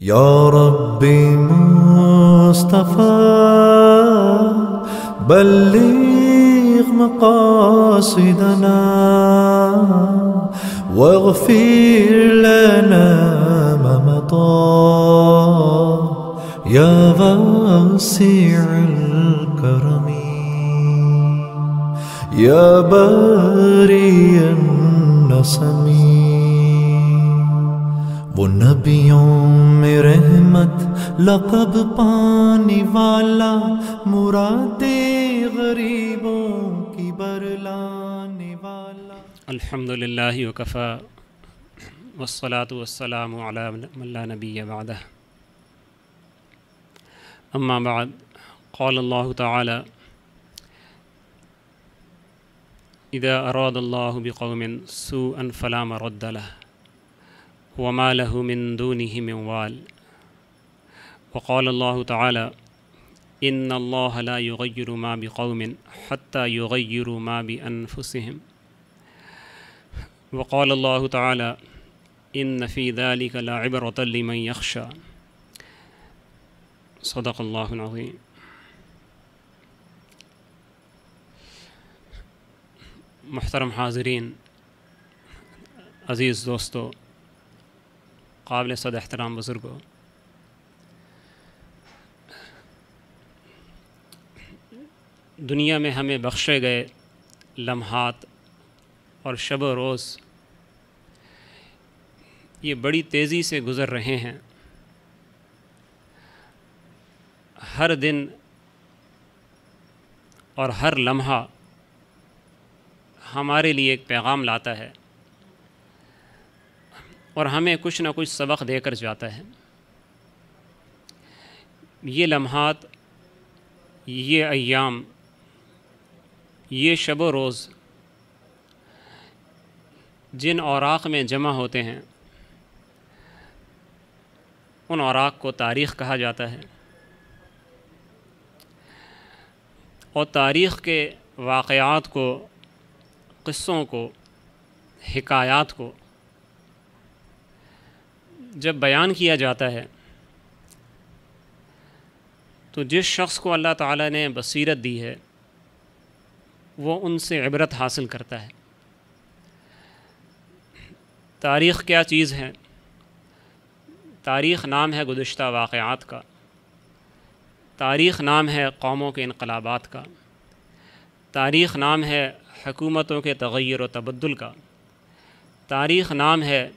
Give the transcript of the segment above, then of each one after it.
یا رب مصطفى بلغ مقاصدنا واغفر لنا ما مضى يا واسع الكرم يا باري النسم. وہ نبیوں میں رحمت لقب پانے والا مراد غریبوں کی برلانے والا. الحمد للہ وکفا والصلاة والسلام علی من لا نبی بعدہ. اما بعد قال اللہ تعالی اذا اراد اللہ بقوم سوءا فلا مرد له وما له من دونه من وال. وقال الله تعالى إن الله لا يغير ما بقوم حتى يغيروا ما بأنفسهم. وقال الله تعالى إن في ذلك لعبرة لمن يخشى. صدق الله العظيم. محترم حاضرین، عزیز دوستو، قابل صد احترام بزرگوں، دنیا میں ہمیں بخشے گئے لمحات اور شب و روز یہ بڑی تیزی سے گزر رہے ہیں. ہر دن اور ہر لمحہ ہمارے لیے ایک پیغام لاتا ہے اور ہمیں کچھ نہ کچھ سبق دے کر جاتا ہے. یہ لمحات، یہ ایام، یہ شب و روز جن اوراق میں جمع ہوتے ہیں ان اوراق کو تاریخ کہا جاتا ہے. اور تاریخ کے واقعات کو، قصوں کو، حکایات کو جب بیان کیا جاتا ہے تو جس شخص کو اللہ تعالیٰ نے بصیرت دی ہے وہ ان سے عبرت حاصل کرتا ہے. تاریخ کیا چیز ہے؟ تاریخ نام ہے گزشتہ واقعات کا، تاریخ نام ہے قوموں کے انقلابات کا، تاریخ نام ہے حکومتوں کے تغیر و تبدل کا، تاریخ نام ہے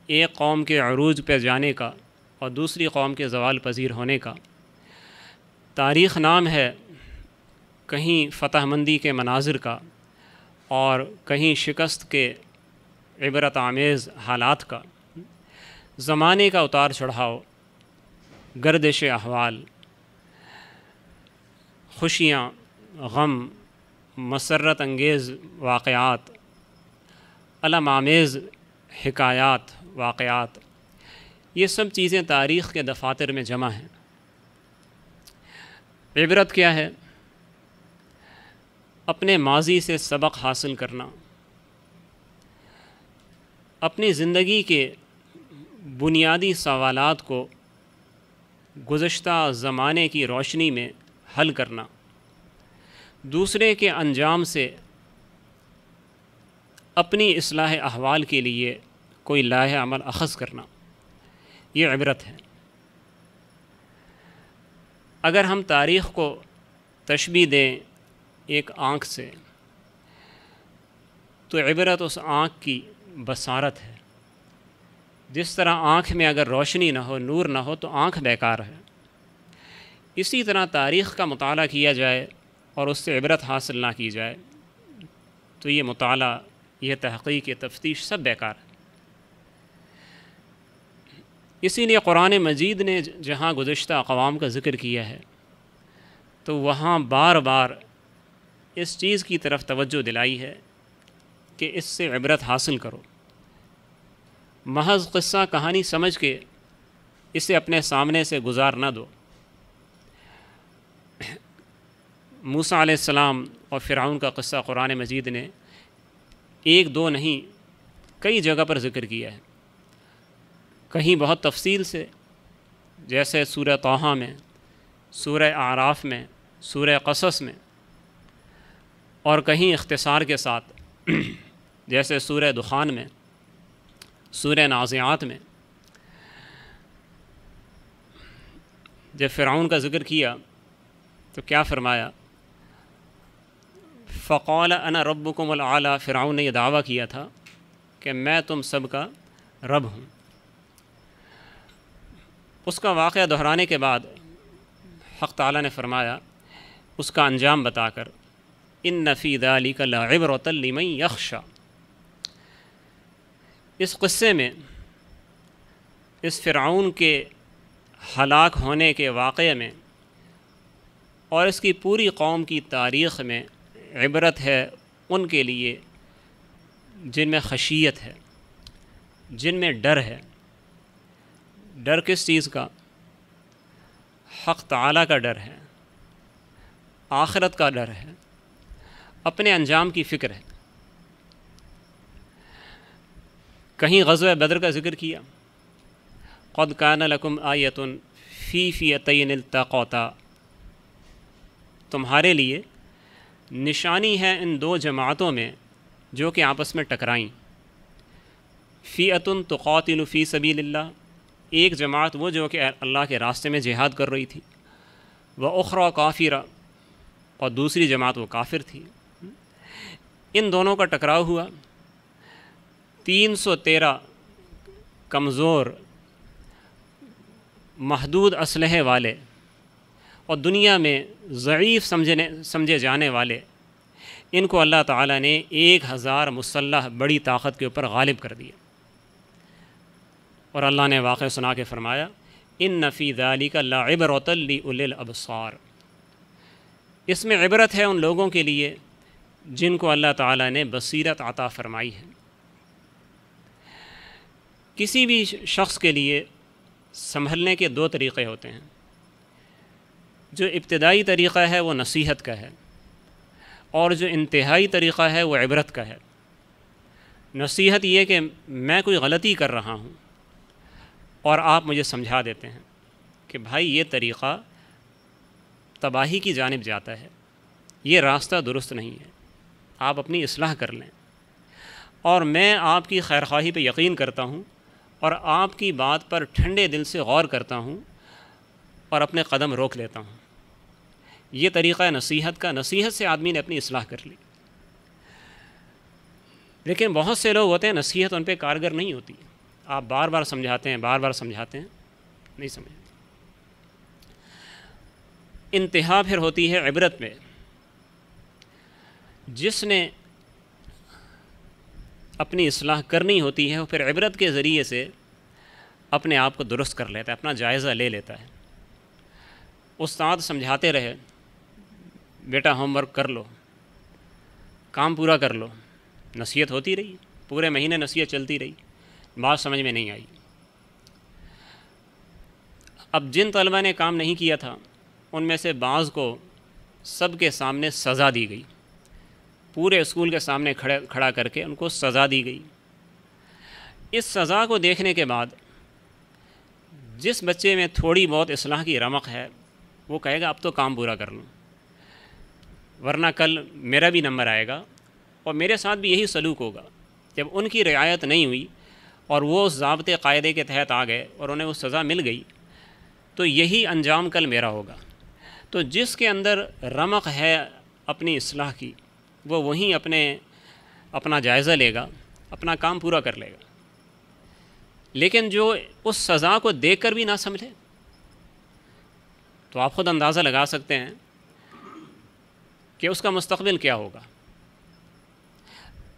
ایک قوم کے عروج پہ جانے کا اور دوسری قوم کے زوال پذیر ہونے کا. تاریخ نام ہے کہیں فتح مندی کے مناظر کا اور کہیں شکست کے عبرت آمیز حالات کا. زمانے کا اتار چڑھاؤ، گردش احوال، خوشیاں، غم، مسرت انگیز واقعات، الم آمیز حکایات، واقعات، یہ سب چیزیں تاریخ کے دفاتر میں جمع ہیں. عبرت کیا ہے؟ اپنے ماضی سے سبق حاصل کرنا، اپنی زندگی کے بنیادی سوالات کو گزشتہ زمانے کی روشنی میں حل کرنا، دوسرے کے انجام سے اپنی اصلاح احوال کے لیے کوئی لائحہ عمل اخذ کرنا، یہ عبرت ہے. اگر ہم تاریخ کو تشبیہ دیں ایک آنکھ سے تو عبرت اس آنکھ کی بصارت ہے. جس طرح آنکھ میں اگر روشنی نہ ہو، نور نہ ہو تو آنکھ بیکار ہے. اسی طرح تاریخ کا مطالعہ کیا جائے اور اس سے عبرت حاصل نہ کی جائے تو یہ مطالعہ، یہ تحقیق، یہ تفتیش سب بیکار ہے. اسی لیے قرآن مجید نے جہاں گزشتہ اقوام کا ذکر کیا ہے تو وہاں بار بار اس چیز کی طرف توجہ دلائی ہے کہ اس سے عبرت حاصل کرو. محض قصہ کہانی سمجھ کے اسے اپنے سامنے سے گزار نہ دو. موسیٰ علیہ السلام اور فرعون کا قصہ قرآن مجید نے ایک دو نہیں کئی جگہ پر ذکر کیا ہے. کہیں بہت تفصیل سے، جیسے سورہ طٰہٰ میں، سورہ اعراف میں، سورہ قصص میں، اور کہیں اختصار کے ساتھ جیسے سورہ دخان میں، سورہ نازعات میں۔ جب فرعون کا ذکر کیا تو کیا فرمایا؟ فقال انا ربکم الاعلیٰ، فرعون نے یہ دعویٰ کیا تھا کہ میں تم سب کا رب ہوں۔ اس کا واقعہ دہرانے کے بعد حق تعالیٰ نے فرمایا اس کا انجام بتا کر، ان فی ذلک لعبرۃ لمن یخشی۔ اس قصے میں، اس فرعون کے ہلاک ہونے کے واقعے میں اور اس کی پوری قوم کی تاریخ میں عبرت ہے ان کے لیے جن میں خشیت ہے، جن میں ڈر ہے۔ ڈر کس چیز کا؟ حق تعالیٰ کا ڈر ہے، آخرت کا ڈر ہے، اپنے انجام کی فکر ہے۔ کہیں غزوہ بدر کا ذکر کیا، قد کان لکم آیۃ فی فیۃین التقطا، تمہارے لیے نشانی ہے ان دو جماعتوں میں جو کہ آپس میں ٹکرائیں۔ فیۃ تقاتل فی سبیل اللہ، ایک جماعت وہ جو کہ اللہ کے راستے میں جہاد کر رہی تھی، وأخری کافرہ، اور دوسری جماعت وہ کافر تھی۔ ان دونوں کا ٹکراؤ ہوا، 313 کمزور محدود اسلحے والے اور دنیا میں ضعیف سمجھے جانے والے، ان کو اللہ تعالیٰ نے 1000 مسلح بڑی طاقت کے اوپر غالب کر دیا۔ اور اللہ نے واقعہ سنا کے فرمایا ان فی ذلک لعبرۃ لأولی الابصار، اس میں عبرت ہے ان لوگوں کے لیے جن کو اللہ تعالیٰ نے بصیرت عطا فرمائی ہے۔ کسی بھی شخص کے لیے سنبھلنے کے 2 طریقے ہوتے ہیں۔ جو ابتدائی طریقہ ہے وہ نصیحت کا ہے، اور جو انتہائی طریقہ ہے وہ عبرت کا ہے۔ نصیحت یہ کہ میں کوئی غلطی کر رہا ہوں اور آپ مجھے سمجھا دیتے ہیں کہ بھائی یہ طریقہ تباہی کی جانب جاتا ہے، یہ راستہ درست نہیں ہے، آپ اپنی اصلاح کر لیں، اور میں آپ کی خیرخواہی پہ یقین کرتا ہوں اور آپ کی بات پر ٹھنڈے دل سے غور کرتا ہوں اور اپنے قدم روک لیتا ہوں۔ یہ طریقہ ہے نصیحت کا۔ نصیحت سے آدمی نے اپنی اصلاح کر لی۔ لیکن بہت سے لوگ ہوتے ہیں نصیحت ان پہ کارگر نہیں ہوتی، آپ بار بار سمجھاتے ہیں، بار بار سمجھاتے ہیں، نہیں سمجھتے۔ انتہا پھر ہوتی ہے عبرت میں۔ جس نے اپنی اصلاح کرنی ہوتی ہے وہ پھر عبرت کے ذریعے سے اپنے آپ کو درست کر لیتا ہے، اپنا جائزہ لے لیتا ہے۔ استاد سمجھاتے رہے بیٹا ہوم ورک کر لو، کام پورا کر لو، نصیحت ہوتی رہی، پورے مہینے نصیحت چلتی رہی، بات سمجھ میں نہیں آئی۔ اب جن طلبہ نے کام نہیں کیا تھا ان میں سے بعض کو سب کے سامنے سزا دی گئی، پورے اسکول کے سامنے کھڑا کر کے ان کو سزا دی گئی۔ اس سزا کو دیکھنے کے بعد جس بچے میں تھوڑی بہت اصلاح کی رمق ہے وہ کہے گا اب تو کام پورا کر لوں، ورنہ کل میرا بھی نمبر آئے گا اور میرے ساتھ بھی یہی سلوک ہوگا۔ جب ان کی رعایت نہیں ہوئی اور وہ اس ضابطے قاعدے کے تحت آ گئے اور انہیں وہ سزا مل گئی تو یہی انجام کل میرا ہوگا۔ تو جس کے اندر رمق ہے اپنی اصلاح کی وہ وہیں اپنا جائزہ لے گا، اپنا کام پورا کر لے گا۔ لیکن جو اس سزا کو دیکھ کر بھی نہ سمجھے تو آپ خود اندازہ لگا سکتے ہیں کہ اس کا مستقبل کیا ہوگا۔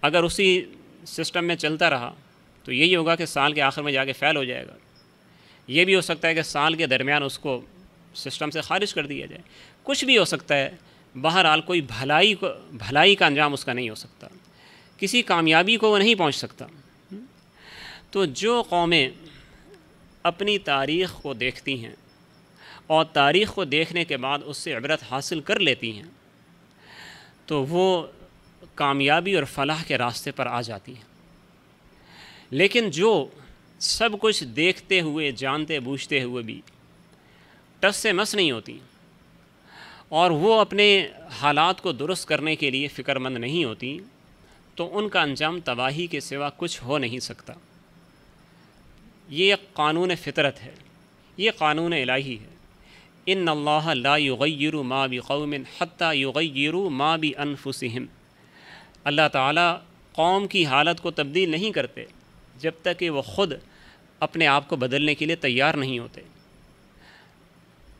اگر اسی سسٹم میں چلتا رہا تو یہی ہوگا کہ سال کے آخر میں جا کے فیل ہو جائے گا۔ یہ بھی ہو سکتا ہے کہ سال کے درمیان اس کو سسٹم سے خارج کر دیا جائے، کچھ بھی ہو سکتا ہے۔ بہرحال کوئی بھلائی کا انجام اس کا نہیں ہو سکتا، کسی کامیابی کو وہ نہیں پہنچ سکتا۔ تو جو قومیں اپنی تاریخ کو دیکھتی ہیں اور تاریخ کو دیکھنے کے بعد اس سے عبرت حاصل کر لیتی ہیں تو وہ کامیابی اور فلاح کے راستے پر آ جاتی ہیں۔ لیکن جو سب کچھ دیکھتے ہوئے، جانتے بوجھتے ہوئے بھی ٹس سے مس نہیں ہوتی اور وہ اپنے حالات کو درست کرنے کے لیے فکر مند نہیں ہوتی تو ان کا انجام تباہی کے سوا کچھ ہو نہیں سکتا۔ یہ ایک قانون فطرت ہے، یہ قانون الہی ہے۔ ان اللہ لا یغیر ما بقوم حتی یغیروا ما بانفسہم، اللہ تعالیٰ قوم کی حالت کو تبدیل نہیں کرتے جب تک کہ وہ خود اپنے آپ کو بدلنے کے لیے تیار نہیں ہوتے۔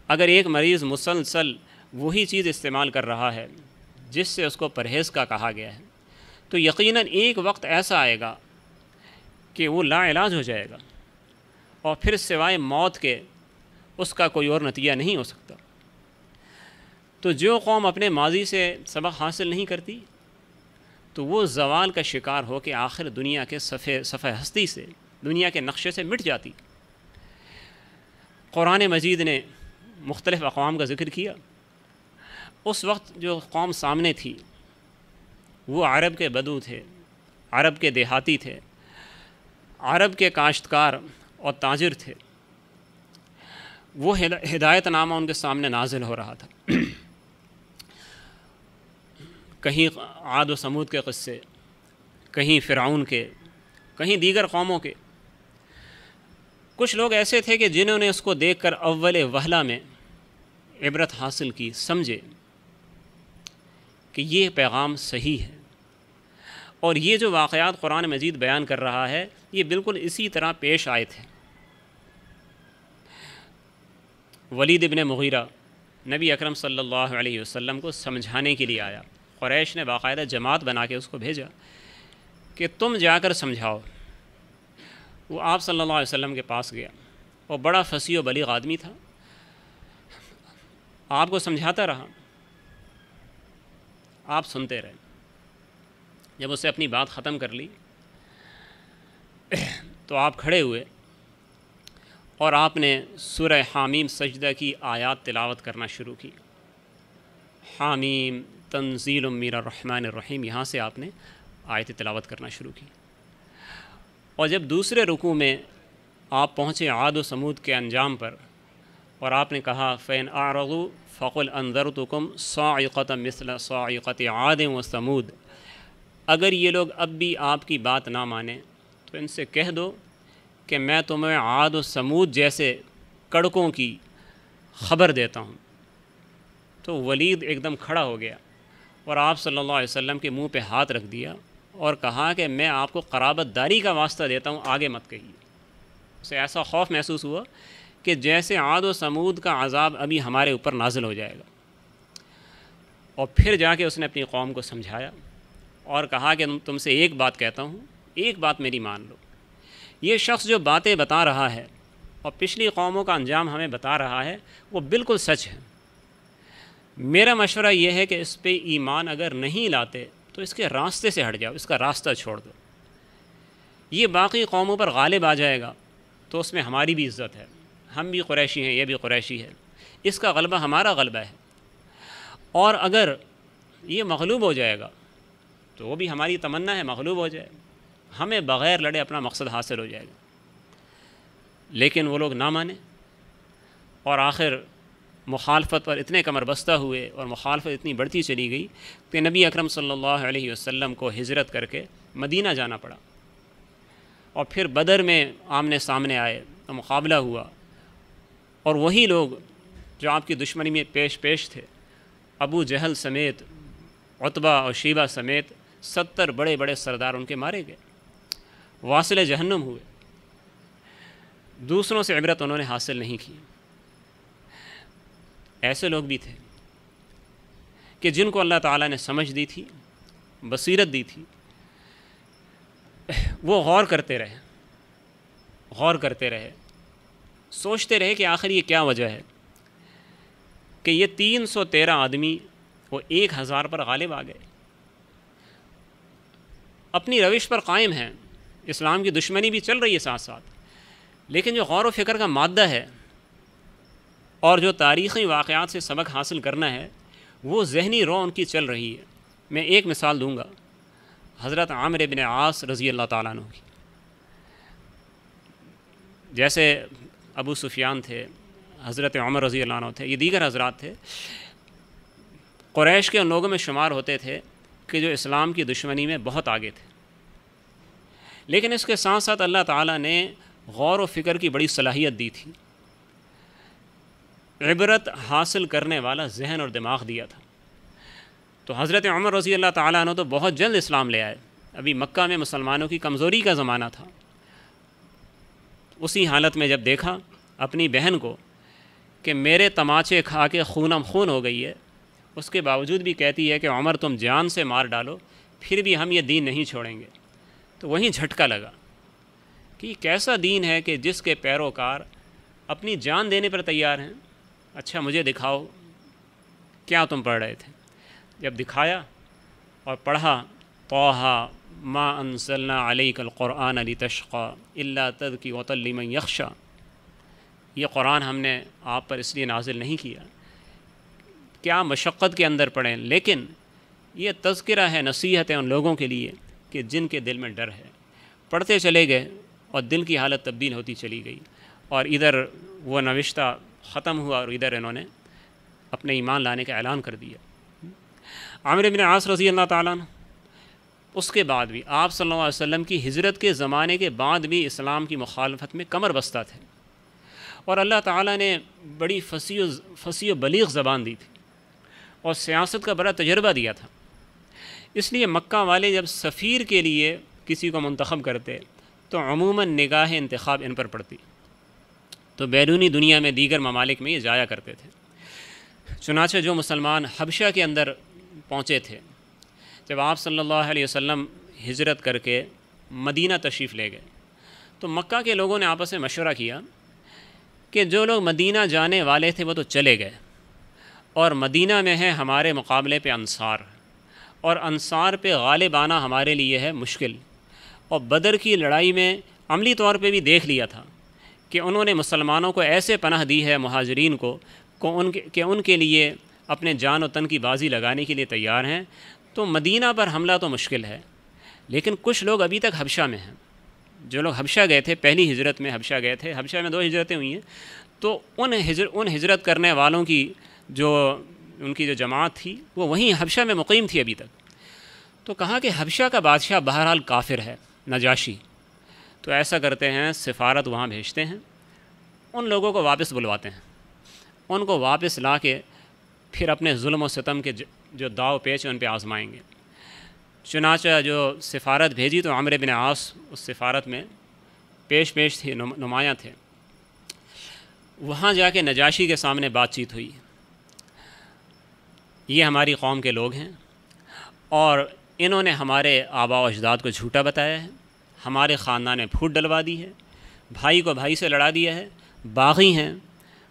اگر ایک مریض مسلسل وہی چیز استعمال کر رہا ہے جس سے اس کو پرہیز کا کہا گیا ہے تو یقیناً ایک وقت ایسا آئے گا کہ وہ لا علاج ہو جائے گا اور پھر سوائے موت کے اس کا کوئی اور نتیجہ نہیں ہو سکتا۔ تو جو قوم اپنے ماضی سے سبق حاصل نہیں کرتی تو وہ زوال کا شکار ہو کے آخر دنیا کے صفحہ ہستی سے، دنیا کے نقشے سے مٹ جاتی۔ قرآن مجید نے مختلف اقوام کا ذکر کیا۔ اس وقت جو قوم سامنے تھی وہ عرب کے بدو تھے، عرب کے دیہاتی تھے، عرب کے کاشتکار اور تاجر تھے۔ وہ ہدایت نامہ ان کے سامنے نازل ہو رہا تھا۔ کہیں عاد و سمود کے قصے، کہیں فرعون کے، کہیں دیگر قوموں کے۔ کچھ لوگ ایسے تھے کہ جنہوں نے اس کو دیکھ کر اول وہلہ میں عبرت حاصل کی، سمجھے کہ یہ پیغام صحیح ہے اور یہ جو واقعات قرآن مجید بیان کر رہا ہے یہ بالکل اسی طرح پیش آئے تھے۔ ولید ابن مغیرہ نبی اکرم صلی اللہ علیہ وسلم کو سمجھانے کے لیے آیا۔ قریش نے باقاعدہ جماعت بنا کے اس کو بھیجا کہ تم جا کر سمجھاؤ۔ وہ آپ صلی اللہ علیہ وسلم کے پاس گیا، وہ بڑا فصیح و بلیغ آدمی تھا، آپ کو سمجھاتا رہا، آپ سنتے رہے۔ جب اسے اپنی بات ختم کر لی تو آپ کھڑے ہوئے اور آپ نے سورہ حامیم سجدہ کی آیات تلاوت کرنا شروع کی۔ حامیم تنزیل من الرحمن الرحیم، یہاں سے آپ نے آیت تلاوت کرنا شروع کی۔ اور جب دوسرے رکوع میں آپ پہنچے عاد و سمود کے انجام پر اور آپ نے کہا فَإِنْ أَعْرَضُوا فَقُلْ أَنذَرْتُكُمْ صَاعِقَةً مِثْلَ صَاعِقَةِ عَادٍ وَثَمُودَ، اگر یہ لوگ اب بھی آپ کی بات نہ مانیں تو ان سے کہہ دو کہ میں تمہیں عاد و سمود جیسے کڑکوں کی خبر دیتا ہوں۔ تو ولید ایک دم کھڑا ہو گیا اور آپ صلی اللہ علیہ وسلم کے منہ پہ ہاتھ رکھ دیا اور کہا کہ میں آپ کو قرابت داری کا واسطہ دیتا ہوں، آگے مت کہیے۔ اسے ایسا خوف محسوس ہوا کہ جیسے عاد و سمود کا عذاب ابھی ہمارے اوپر نازل ہو جائے گا۔ اور پھر جا کے اس نے اپنی قوم کو سمجھایا اور کہا کہ تم سے ایک بات کہتا ہوں، ایک بات میری مان لو۔ یہ شخص جو باتیں بتا رہا ہے اور پچھلی قوموں کا انجام ہمیں بتا رہا ہے وہ بالکل سچ ہے۔ میرا مشورہ یہ ہے کہ اس پہ ایمان اگر نہیں لاتے تو اس کے راستے سے ہٹ جاؤ، اس کا راستہ چھوڑ دو۔ یہ باقی قوموں پر غالب آ جائے گا تو اس میں ہماری بھی عزت ہے، ہم بھی قریشی ہیں، یہ بھی قریشی ہے، اس کا غلبہ ہمارا غلبہ ہے۔ اور اگر یہ مغلوب ہو جائے گا تو وہ بھی ہماری تمنا ہے مغلوب ہو جائے، ہمیں بغیر لڑے اپنا مقصد حاصل ہو جائے گا۔ لیکن وہ لوگ نہ مانے اور آخر مخالفت پر اتنے کمر بستہ ہوئے اور مخالفت اتنی بڑھتی چلی گئی کہ نبی اکرم صلی اللہ علیہ وسلم کو ہجرت کر کے مدینہ جانا پڑا۔ اور پھر بدر میں آمنے سامنے آئے تو مقابلہ ہوا اور وہی لوگ جو آپ کی دشمنی میں پیش تھے، ابو جہل سمیت، عتبہ اور شیبہ سمیت 70 بڑے بڑے سردار ان کے مارے گئے، واصل جہنم ہوئے۔ دوسروں سے عبرت انہوں نے حاصل نہیں کی۔ ایسے لوگ بھی تھے کہ جن کو اللہ تعالیٰ نے سمجھ دی تھی، بصیرت دی تھی، وہ غور کرتے رہے، سوچتے رہے کہ آخر یہ کیا وجہ ہے کہ یہ 313 آدمی وہ 1000 پر غالب آ گئے، اپنی روش پر قائم ہیں، اسلام کی دشمنی بھی چل رہی ہے ساتھ ساتھ، لیکن جو غور و فکر کا مادہ ہے اور جو تاریخی واقعات سے سبق حاصل کرنا ہے وہ ذہنی رو ان کی چل رہی ہے۔ میں ایک مثال دوں گا، حضرت عامر بن عاص رضی اللہ تعالیٰ عنہ کی۔ جیسے ابو سفیان تھے، حضرت عمر رضی اللہ عنہ تھے، یہ دیگر حضرات تھے، قریش کے ان لوگوں میں شمار ہوتے تھے کہ جو اسلام کی دشمنی میں بہت آگے تھے، لیکن اس کے ساتھ ساتھ اللہ تعالیٰ نے غور و فکر کی بڑی صلاحیت دی تھی، عبرت حاصل کرنے والا ذہن اور دماغ دیا تھا۔ تو حضرت عمر رضی اللہ تعالیٰ عنہ تو بہت جلد اسلام لے آئے، ابھی مکہ میں مسلمانوں کی کمزوری کا زمانہ تھا، اسی حالت میں جب دیکھا اپنی بہن کو کہ میرے تماچے کھا کے خونم خون ہو گئی ہے، اس کے باوجود بھی کہتی ہے کہ عمر تم جان سے مار ڈالو پھر بھی ہم یہ دین نہیں چھوڑیں گے، تو وہیں جھٹکا لگا کہ یہ کیسا دین ہے کہ جس کے پیروکار اپنی جان دینے پر تیار ہیں۔ اچھا مجھے دکھاؤ کیا تم پڑھ رہے تھے۔ جب دکھایا اور پڑھا طٰہٰ ما انزلنا علیک القرآن لتشقیٰ الا تذکرۃ لمن یخشیٰ، یہ قرآن ہم نے آپ پر اس لیے نازل نہیں کیا کیا مشقت کے اندر پڑھیں، لیکن یہ تذکرہ ہے، نصیحت ہے ان لوگوں کے لیے کہ جن کے دل میں ڈر ہے۔ پڑھتے چلے گئے اور دل کی حالت تبدیل ہوتی چلی گئی، اور ادھر وہ نوشتہ ختم ہوا اور ادھر انہوں نے اپنے ایمان لانے کا اعلان کر دیا۔ عامر بن عاص رضی اللہ تعالیٰ عنہ اس کے بعد بھی آپ صلی اللہ علیہ وسلم کی ہجرت کے زمانے کے بعد بھی اسلام کی مخالفت میں کمر بستہ تھے، اور اللہ تعالیٰ نے بڑی فصیح و بلیغ زبان دی تھی اور سیاست کا بڑا تجربہ دیا تھا۔ اس لیے مکہ والے جب سفیر کے لیے کسی کو منتخب کرتے تو عموماً نگاہ انتخاب ان پر پڑتی، تو بیرونی دنیا میں دیگر ممالک میں یہ جایا کرتے تھے۔ چنانچہ جو مسلمان حبشہ کے اندر پہنچے تھے، جب آپ صلی اللہ علیہ وسلم ہجرت کر کے مدینہ تشریف لے گئے تو مکہ کے لوگوں نے آپس میں مشورہ کیا کہ جو لوگ مدینہ جانے والے تھے وہ تو چلے گئے، اور مدینہ میں ہے ہمارے مقابلے پہ انصار، اور انصار پہ غالب آنا ہمارے لیے ہے مشکل، اور بدر کی لڑائی میں عملی طور پہ بھی دیکھ لیا تھا کہ انہوں نے مسلمانوں کو ایسے پناہ دی ہے مہاجرین کو کہ ان کے لیے اپنے جان و تن کی بازی لگانے کے لیے تیار ہیں، تو مدینہ پر حملہ تو مشکل ہے، لیکن کچھ لوگ ابھی تک حبشہ میں ہیں۔ جو لوگ حبشہ گئے تھے، پہلی ہجرت میں حبشہ گئے تھے، حبشہ میں 2 ہجرتیں ہوئی ہیں، تو ان ہجرت کرنے والوں کی ان کی جو جماعت تھی وہ وہیں حبشہ میں مقیم تھی ابھی تک۔ تو کہا کہ حبشہ کا بادشاہ بہرحال کافر ہے، نجاشی، تو ایسا کرتے ہیں سفارت وہاں بھیجتے ہیں، ان لوگوں کو واپس بلواتے ہیں، ان کو واپس لا کے پھر اپنے ظلم و ستم کے جو داؤ پیچ ان پہ آزمائیں گے۔ چنانچہ جو سفارت بھیجی تو عامر بن عاص اس سفارت میں پیش تھے، نمایاں تھے۔ وہاں جا کے نجاشی کے سامنے بات چیت ہوئی، یہ ہماری قوم کے لوگ ہیں اور انہوں نے ہمارے آباء و اجداد کو جھوٹا بتایا ہے، ہمارے خاندان میں پھوٹ ڈلوا دی ہے، بھائی کو بھائی سے لڑا دیا ہے، باغی ہیں،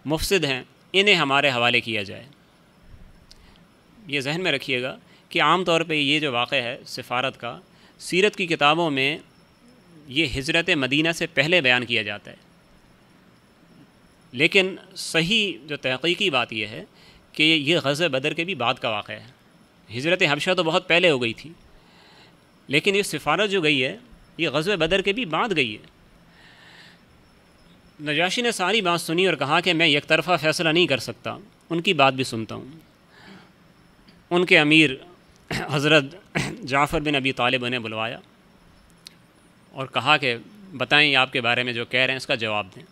مفسد ہیں، انہیں ہمارے حوالے کیا جائے۔ یہ ذہن میں رکھیے گا کہ عام طور پہ یہ جو واقعہ ہے سفارت کا، سیرت کی کتابوں میں یہ ہجرت مدینہ سے پہلے بیان کیا جاتا ہے، لیکن صحیح جو تحقیقی بات یہ ہے کہ یہ غزوہ بدر کے بھی بعد کا واقعہ ہے۔ ہجرت حبشہ تو بہت پہلے ہو گئی تھی، لیکن یہ سفارت جو گئی ہے یہ غزوہ بدر کے بھی بعد گئی ہے۔ نجاشی نے ساری بات سنی اور کہا کہ میں یک طرفہ فیصلہ نہیں کر سکتا، ان کی بات بھی سنتا ہوں۔ ان کے امیر حضرت جعفر بن ابی طالب انہیں بلوایا اور کہا کہ بتائیں آپ کے بارے میں جو کہہ رہے ہیں اس کا جواب دیں۔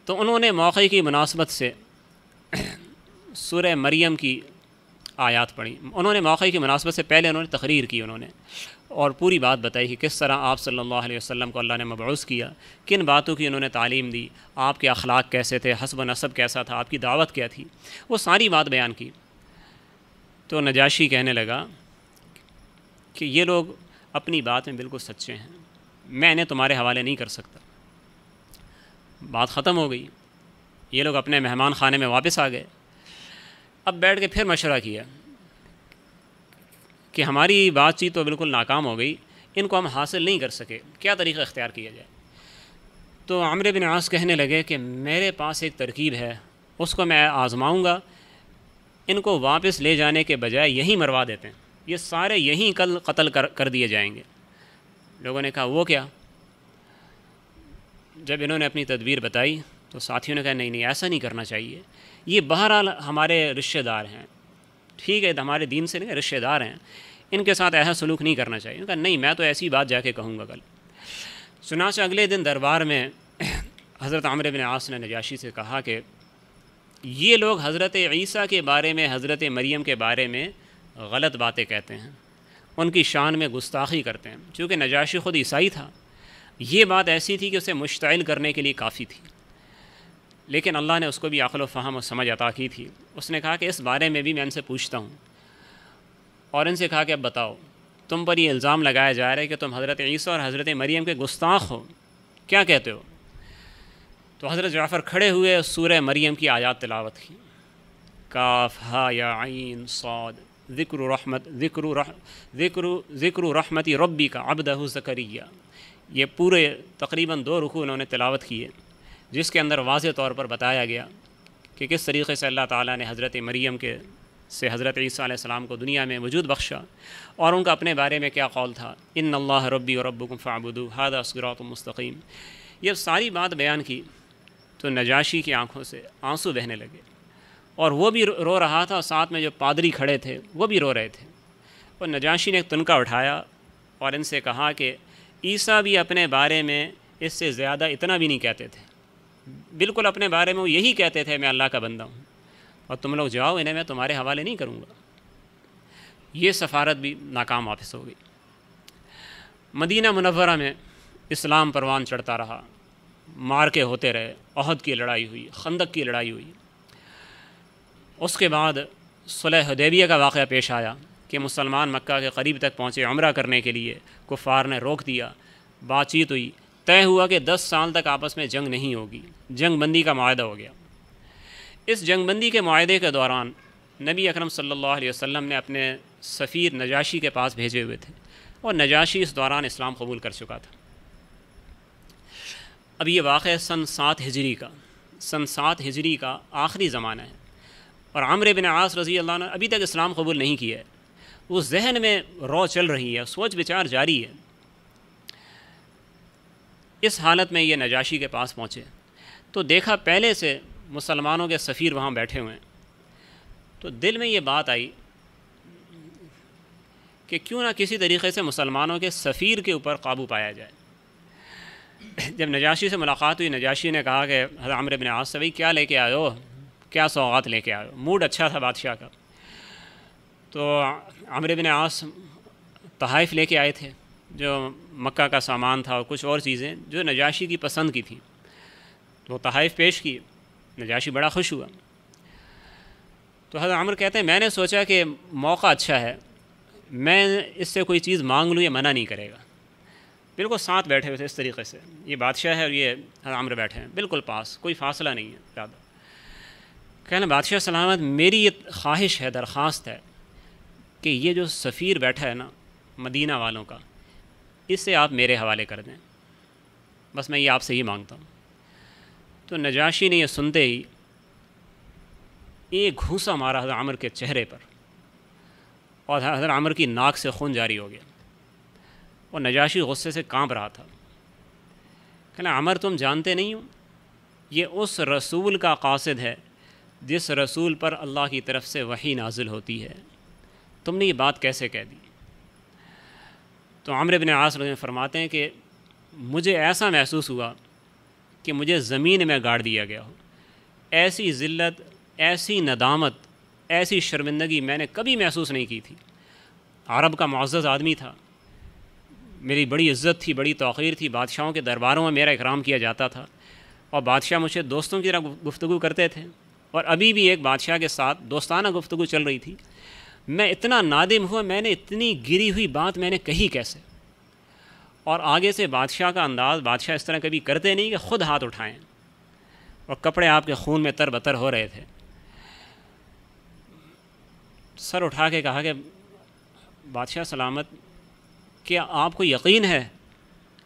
تو انہوں نے موقع کی مناسبت سے سورہ مریم کی آیات پڑھی، انہوں نے موقع کی مناسبت سے پہلے انہوں نے تقریر کی اور پوری بات بتائی کہ کس طرح آپ صلی اللہ علیہ وسلم کو اللہ نے مبعوث کیا، کن باتوں کی انہوں نے تعلیم دی، آپ کے اخلاق کیسے تھے، حسب و نسب کیسا تھا، آپ کی دعوت کیا تھی، وہ ساری بات بیان کی۔ تو نجاشی کہنے لگا کہ یہ لوگ اپنی بات میں بالکل سچے ہیں، میں انہیں تمہارے حوالے نہیں کر سکتا۔ بات ختم ہو گئی، یہ لوگ اپنے مہمان خانے میں واپس آ گئے۔ اب بیٹھ کے پھر مشورہ کیا کہ ہماری بات چیت تو بالکل ناکام ہو گئی، ان کو ہم حاصل نہیں کر سکے، کیا طریقہ اختیار کیا جائے؟ تو عامر بن عاص کہنے لگے کہ میرے پاس ایک ترکیب ہے، اس کو میں آزماؤں گا، ان کو واپس لے جانے کے بجائے یہیں مروا دیتے ہیں، یہ سارے یہیں کل قتل کر دیے جائیں گے۔ لوگوں نے کہا وہ کیا؟ جب انہوں نے اپنی تدبیر بتائی تو ساتھیوں نے کہا نہیں نہیں ایسا نہیں کرنا چاہیے، یہ بہرحال ہمارے رشتہ دار ہیں، ٹھیک ہے ہمارے دین سے نہیں، رشتہ دار ہیں، ان کے ساتھ ایسا سلوک نہیں کرنا چاہیے۔ کہا نہیں میں تو ایسی بات جا کے کہوں گا کل۔ چنانچہ اگلے دن دربار میں حضرت عمرو بن عاص نے نجاشی سے کہا کہ یہ لوگ حضرت عیسیٰ کے بارے میں، حضرت مریم کے بارے میں غلط باتیں کہتے ہیں، ان کی شان میں گستاخی کرتے ہیں۔ چونکہ نجاشی خود عیسائی تھا، یہ بات ایسی تھی کہ اسے مشتعل کرنے کے لیے کافی تھی، لیکن اللہ نے اس کو بھی عقل و فہم و سمجھ عطا کی تھی۔ اس نے کہا کہ اس بارے میں بھی میں ان سے پوچھتا ہوں، اور ان سے کہا کہ اب بتاؤ تم پر یہ الزام لگایا جا رہا ہے کہ تم حضرت عیسیٰ اور حضرت مریم کے گستاخ ہو، کیا کہتے ہو؟ تو حضرت جعفر کھڑے ہوئے سورہ مریم کی آیات تلاوت کی، کاف ہا یا عین صاد ذکر رحمتی ربی کا عبدہ زکریہ، یہ پورے تقریباً 2 رکوع انہوں نے تلاوت کیے، جس کے اندر واضح طور پر بتایا گیا کہ کس طریقے سے اللہ تعالیٰ نے حضرت مریم سے حضرت عیسیٰ علیہ السلام کو دنیا میں وجود بخشا، اور ان کا اپنے بارے میں کیا قول تھا، ان اللہ ربی و ربکم فاعبدوہ ھذا صراط مستقیم۔ یہ ساری بات بیان کی تو نجاشی کی آنکھوں سے آنسو بہنے لگے، اور وہ بھی رو رہا تھا، اور ساتھ میں جو پادری کھڑے تھے وہ بھی رو رہے تھے۔ اور نجاشی نے ایک تنکا اٹھایا اور ان سے کہا کہ عیسیٰ بھی اپنے بارے میں اس سے زیادہ اتنا بھی نہیں کہتے تھے، بالکل اپنے بارے میں وہ یہی کہتے تھے میں اللہ کا بندہ ہوں، اور تم لوگ جاؤ انہیں میں تمہارے حوالے نہیں کروں گا۔ یہ سفارت بھی ناکام واپس ہو گئی۔ مدینہ منورہ میں اسلام پروان چڑھتا رہا، مارکے ہوتے رہے، احد کی لڑائی ہوئی، خندق کی لڑائی ہوئی۔ اس کے بعد صلح حدیبیہ کا واقعہ پیش آیا کہ مسلمان مکہ کے قریب تک پہنچے عمرہ کرنے کے لیے، کفار نے روک دیا، بات چیت ہوئی، طے ہوا کہ 10 سال تک آپس میں جنگ نہیں ہوگی، جنگ بندی کا معاہدہ ہو گیا۔ اس جنگ بندی کے معاہدے کے دوران نبی اکرم صلی اللہ علیہ وسلم نے اپنے سفیر نجاشی کے پاس بھیجے ہوئے تھے، اور نجاشی اس دوران اسلام قبول کر چکا تھا۔ اب یہ واقعہ سن 7 ہجری کا آخری زمانہ ہے، اور عمرو بن عاص رضی اللہ عنہ ابھی تک اسلام قبول نہیں کیا ہے، وہ ذہن میں رو چل رہی ہے، سوچ بچار جاری ہے۔ اس حالت میں یہ نجاشی کے پاس پہنچے تو دیکھا پہلے سے مسلمانوں کے سفیر وہاں بیٹھے ہوئے ہیں، تو دل میں یہ بات آئی کہ کیوں نہ کسی طریقے سے مسلمانوں کے سفیر کے اوپر قابو پایا جائے۔ جب نجاشی سے ملاقات ہوئی، نجاشی نے کہا کہ حضرت عمرو بن عاص سے بھائی کیا لے کے آئے ہو، کیا سوغات لے کے آئے ہو؟ موڈ اچھا تھا بادشاہ کا۔ تو عمرو بن عاص تحائف لے کے آئے تھے، جو مکہ کا سامان تھا اور کچھ اور چیزیں جو نجاشی کی پسند کی تھیں، تو وہ تحائف پیش کی، نجاشی بڑا خوش ہوا۔ تو حضرت عمر کہتے ہیں میں نے سوچا کہ موقع اچھا ہے، میں اس سے کوئی چیز مانگ لوں، یہ منع نہیں کرے گا۔ بالکل ساتھ بیٹھے ہوئے تھے اس طریقے سے، یہ بادشاہ ہے اور یہ حضرت عمر بیٹھے ہیں بالکل پاس، کوئی فاصلہ نہیں ہے زیادہ۔ کہنا بادشاہ سلامت، میری یہ خواہش ہے، درخواست ہے کہ یہ جو سفیر بیٹھا ہے نا مدینہ والوں کا، اس سے آپ میرے حوالے کر دیں، بس میں یہ آپ سے ہی مانگتا ہوں۔ تو نجاشی نے یہ سنتے ہی ایک گھوسا مارا حضرت عمر کے چہرے پر، اور حضرت عمر کی ناک سے خون جاری ہو گیا، اور نجاشی غصے سے کانپ رہا تھا۔ کہنا عمر تم جانتے نہیں ہو، یہ اس رسول کا قاصد ہے جس رسول پر اللہ کی طرف سے وحی نازل ہوتی ہے، تم نے یہ بات کیسے کہہ دی؟ تو عمرو بن عاص رضی اللہ عنہ فرماتے ہیں کہ مجھے ایسا محسوس ہوا کہ مجھے زمین میں گاڑ دیا گیا ہو، ایسی ذلت، ایسی ندامت، ایسی شرمندگی میں نے کبھی محسوس نہیں کی تھی۔ عرب کا معزز آدمی تھا، میری بڑی عزت تھی، بڑی توقیر تھی، بادشاہوں کے درباروں میں میرا اکرام کیا جاتا تھا، اور بادشاہ مجھ سے دوستوں کی طرح گفتگو کرتے تھے، اور ابھی بھی ایک بادشاہ کے ساتھ دوستانہ گفتگو چل رہی تھی۔ میں اتنا نادم ہوا، میں نے اتنی گری ہوئی بات میں نے کہی کیسے؟ اور آگے سے بادشاہ کا انداز، بادشاہ اس طرح کبھی کرتے نہیں کہ خود ہاتھ اٹھائیں، اور کپڑے آپ کے خون میں تر بتر ہو رہے تھے۔ سر اٹھا کے کہا کہ بادشاہ سلامت، کیا آپ کو یقین ہے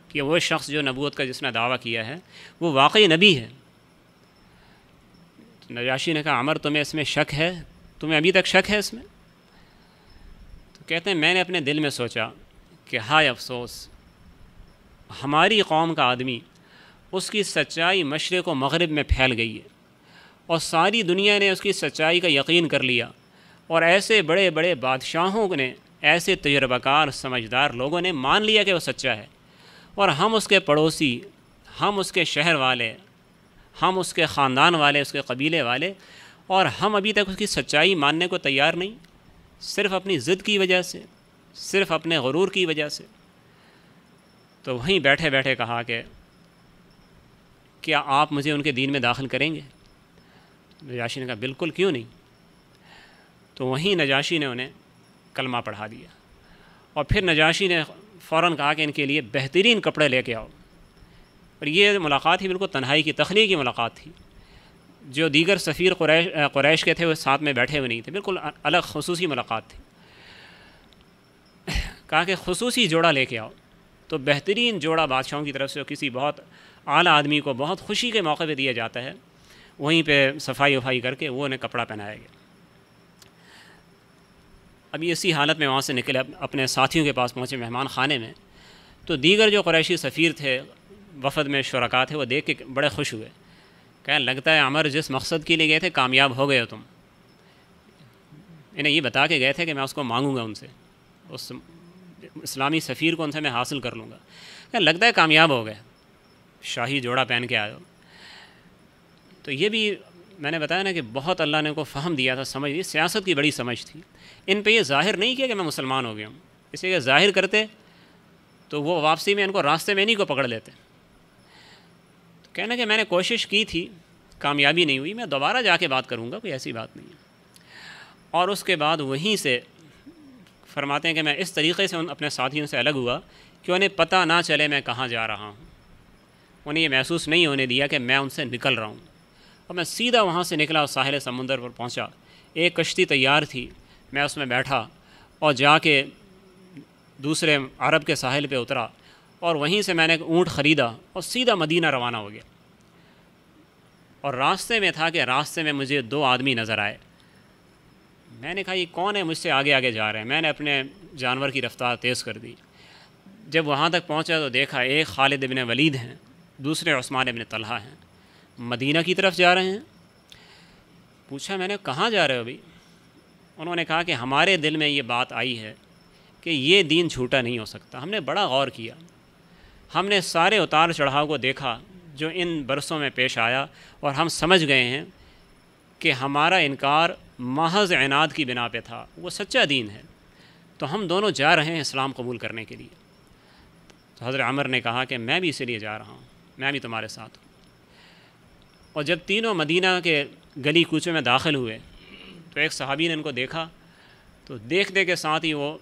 کہ وہ شخص جو نبوت کا جس نے دعویٰ کیا ہے وہ واقعی نبی ہے؟ نجاشی نے کہا عمر تمہیں اس میں شک ہے؟ تمہیں ابھی تک شک ہے اس میں؟ تو کہتے ہیں میں نے اپنے دل میں سوچا کہ ہائے افسوس، ہماری قوم کا آدمی اس کی سچائی مشرق و مغرب میں پھیل گئی ہے اور ساری دنیا نے اس کی سچائی کا یقین کر لیا، اور ایسے بڑے بڑے بادشاہوں نے، ایسے تجربہ کار سمجھدار لوگوں نے مان لیا کہ وہ سچا ہے، اور ہم اس کے پڑوسی، ہم اس کے شہر والے، ہم اس کے خاندان والے، اس کے قبیلے والے، اور ہم ابھی تک اس کی سچائی ماننے کو تیار نہیں، صرف اپنی ضد کی وجہ سے، صرف اپنے غرور کی وجہ سے۔ تو وہیں بیٹھے بیٹھے کہا کہ کیا آپ مجھے ان کے دین میں داخل کریں گے؟ نجاشی نے کہا بالکل، کیوں نہیں۔ تو وہیں نجاشی نے انہیں کلمہ پڑھا دیا، اور پھر نجاشی نے فوراً کہا کہ ان کے لیے بہترین کپڑے لے کے آؤ۔ اور یہ ملاقات ہی بالکل تنہائی کی، تخلیقی ملاقات تھی۔ جو دیگر سفیر قریش کے تھے وہ ساتھ میں بیٹھے ہوئے نہیں تھے، بالکل الگ خصوصی ملاقات تھی۔ کہا کہ خصوصی جوڑا لے کے آؤ۔ تو بہترین جوڑا بادشاہوں کی طرف سے کسی بہت اعلیٰ آدمی کو بہت خوشی کے موقع پہ دیا جاتا ہے، وہیں پہ صفائی وفائی کر کے وہ انہیں کپڑا پہنایا گیا۔ ابھی اسی حالت میں وہاں سے نکلے، اپنے ساتھیوں کے پاس پہنچے مہمان خانے میں، تو دیگر جو قریشی سفیر تھے، وفد میں شرکاء تھے، وہ دیکھ کے بڑے خوش ہوئے، کہنے لگتا ہے عمر جس مقصد کے لیے گئے تھے کامیاب ہو گئے ہو تم۔ انہیں یہ بتا کے گئے تھے کہ میں اس کو مانگوں گا ان سے، اس اسلامی سفیر کو ان سے میں حاصل کر لوں گا، کہنے لگتا ہے کامیاب ہو گئے، شاہی جوڑا پہن کے آئے ہو۔ تو یہ بھی میں نے بتایا نا کہ بہت اللہ نے ان کو فہم دیا تھا، سمجھ دی، سیاست کی بڑی سمجھ تھی۔ ان پہ یہ ظاہر نہیں کیا کہ میں مسلمان ہو گیا ہوں، اسے کہ ظاہر کرتے تو وہ واپسی میں ان کو راستے میں نہیں کو پکڑ لیتے۔ تو کہنا کہ میں نے کوشش کی تھی، کامیابی نہیں ہوئی، میں دوبارہ جا کے بات کروں گا، کوئی ایسی بات نہیں ہے۔ اور اس کے بعد وہیں سے فرماتے ہیں کہ میں اس طریقے سے اپنے ساتھیوں سے الگ ہوا کہ انہیں پتہ نہ چلے میں کہاں جا رہا ہوں، انہیں یہ محسوس نہیں ہونے دیا کہ میں ان سے نکل رہا ہوں۔ اور میں سیدھا وہاں سے نکلا اور ساحل سمندر پر پہنچا، ایک کشتی تیار تھی، میں اس میں بیٹھا اور جا کے دوسرے عرب کے ساحل پہ اترا، اور وہیں سے میں نے ایک اونٹ خریدا اور سیدھا مدینہ روانہ ہو گیا۔ اور راستے میں تھا کہ راستے میں مجھے دو آدمی نظر آئے، میں نے کہا یہ کون ہے، مجھ سے آگے آگے جا رہے ہیں۔ میں نے اپنے جانور کی رفتار تیز کر دی، جب وہاں تک پہنچا تو دیکھا ایک خالد ابن ولید ہیں، دوسرے عثمان ابن طلحہ ہیں، مدینہ کی طرف جا رہے ہیں۔ پوچھا میں نے کہاں جا رہے ہو بھائی؟ انہوں نے کہا کہ ہمارے دل میں یہ بات آئی ہے کہ یہ دین جھوٹا نہیں ہو سکتا، ہم نے بڑا غور کیا، ہم نے سارے اتار چڑھاؤ کو دیکھا جو ان برسوں میں پیش آیا، اور ہم سمجھ گئے ہیں کہ ہمارا انکار محض عناد کی بنا پہ تھا، وہ سچا دین ہے، تو ہم دونوں جا رہے ہیں اسلام قبول کرنے کے لیے۔ تو حضرت عمر نے کہا کہ میں بھی اسی لیے جا رہا ہوں، میں بھی تمہارے ساتھ ہوں۔ اور جب تینوں مدینہ کے گلی کوچے میں داخل ہوئے تو ایک صحابی نے ان کو دیکھا، تو دیکھتے کے ساتھ ہی وہ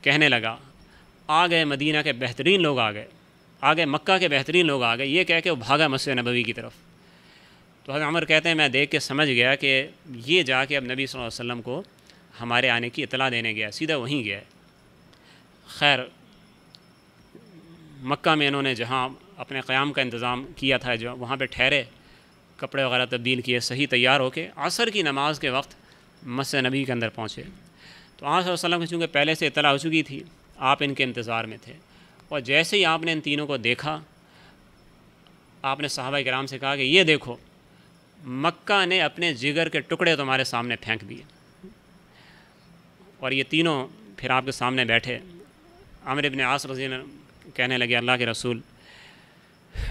کہنے لگا آ گئے مدینہ کے بہترین لوگ، آ گئے مکہ کے بہترین لوگ آ گئے، یہ کہہ کے وہ بھاگا مسجد نبوی کی طرف۔ تو حضرت عمر کہتے ہیں میں دیکھ کے سمجھ گیا کہ یہ جا کے اب نبی صلی اللہ علیہ وسلم کو ہمارے آنے کی اطلاع دینے گیا، سیدھا وہیں گیا۔ خیر مکہ میں انہوں نے جہاں اپنے قیام کا انتظام کیا تھا، جو وہاں پہ ٹھہرے، کپڑے وغیرہ تبدیل کیے، صحیح تیار ہو کے عصر کی نماز کے وقت مسجد نبی کے اندر پہنچے۔ تو آپ صلی اللہ علیہ وسلم کو چونکہ پہلے سے اطلاع ہو چکی تھی، آپ ان کے انتظار میں تھے، اور جیسے ہی آپ نے ان تینوں کو دیکھا، آپ نے صحابہ کرام سے کہا کہ یہ دیکھو مکہ نے اپنے جگر کے ٹکڑے تمہارے سامنے پھینک دیے۔ اور یہ تینوں پھر آپ کے سامنے بیٹھے۔ عامر بن عاص رضی اللہ عنہ کہنے لگے اللہ کے رسول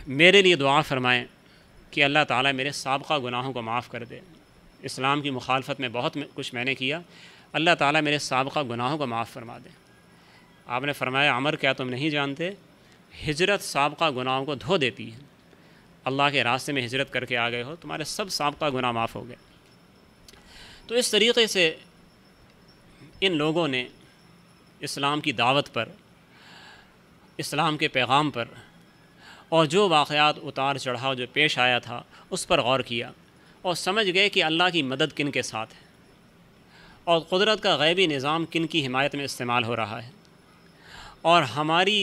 میرے لیے دعا فرمائیں کہ اللہ تعالیٰ میرے سابقہ گناہوں کو معاف کر دے، اسلام کی مخالفت میں بہت کچھ میں نے کیا، اللہ تعالیٰ میرے سابقہ گناہوں کو معاف فرما دے۔ آپ نے فرمایا عمر کیا تم نہیں جانتے ہجرت سابقہ گناہوں کو دھو دیتی ہے، اللہ کے راستے میں ہجرت کر کے آ گئے ہو، تمہارے سب سابقہ گناہ معاف ہو گئے۔ تو اس طریقے سے ان لوگوں نے اسلام کی دعوت پر، اسلام کے پیغام پر، اور جو واقعات اتار چڑھاؤ جو پیش آیا تھا اس پر غور کیا، اور سمجھ گئے کہ اللہ کی مدد کن کے ساتھ ہے، اور قدرت کا غیبی نظام کن کی حمایت میں استعمال ہو رہا ہے، اور ہماری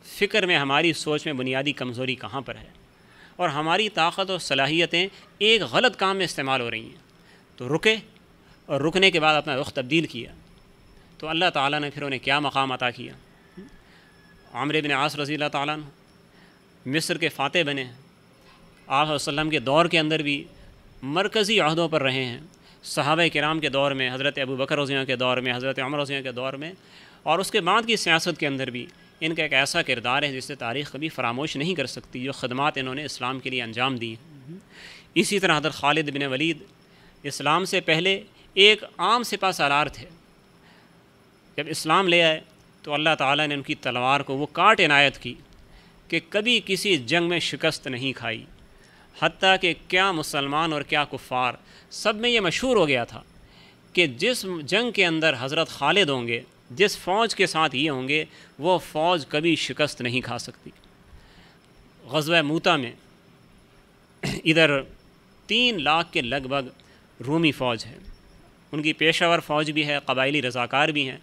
فکر میں، ہماری سوچ میں بنیادی کمزوری کہاں پر ہے، اور ہماری طاقت اور صلاحیتیں ایک غلط کام میں استعمال ہو رہی ہیں۔ تو رکے، اور رکنے کے بعد اپنا رخ تبدیل کیا، تو اللہ تعالیٰ نے پھر انہیں کیا مقام عطا کیا۔ عمرو بن عاص رضی اللہ تعالیٰ عنہ مصر کے فاتح بنے ہیں، آپ صلی اللہ علیہ وسلم کے دور کے اندر بھی مرکزی عہدوں پر رہے ہیں، صحابہ کرام کے دور میں، حضرت ابو بکر رضی اللہ عنہ کے دور میں، حضرت عمر رضی اللہ عنہ کے دور میں، اور اس کے بعد کی سیاست کے اندر بھی ان کا ایک ایسا کردار ہے جسے تاریخ کبھی فراموش نہیں کر سکتی، جو خدمات انہوں نے اسلام کے لیے انجام دی ہیں۔ اسی طرح حضرت خالد بن ولید اسلام سے پہلے ایک عام سپہ سالار تھے، جب اسلام لے آئے تو اللہ تعالیٰ نے ان کی تلوار کو وہ کاٹ عنایت کی کہ کبھی کسی جنگ میں شکست نہیں کھائی، حتیٰ کہ کیا مسلمان اور کیا کفار سب میں یہ مشہور ہو گیا تھا کہ جس جنگ کے اندر حضرت خالد ہوں گے، جس فوج کے ساتھ یہ ہوں گے، وہ فوج کبھی شکست نہیں کھا سکتی۔ غزوہ موتا میں ادھر 3 لاکھ کے لگ بھگ رومی فوج ہے، ان کی پیشہ ور فوج بھی ہے، قبائلی رضاکار بھی ہیں،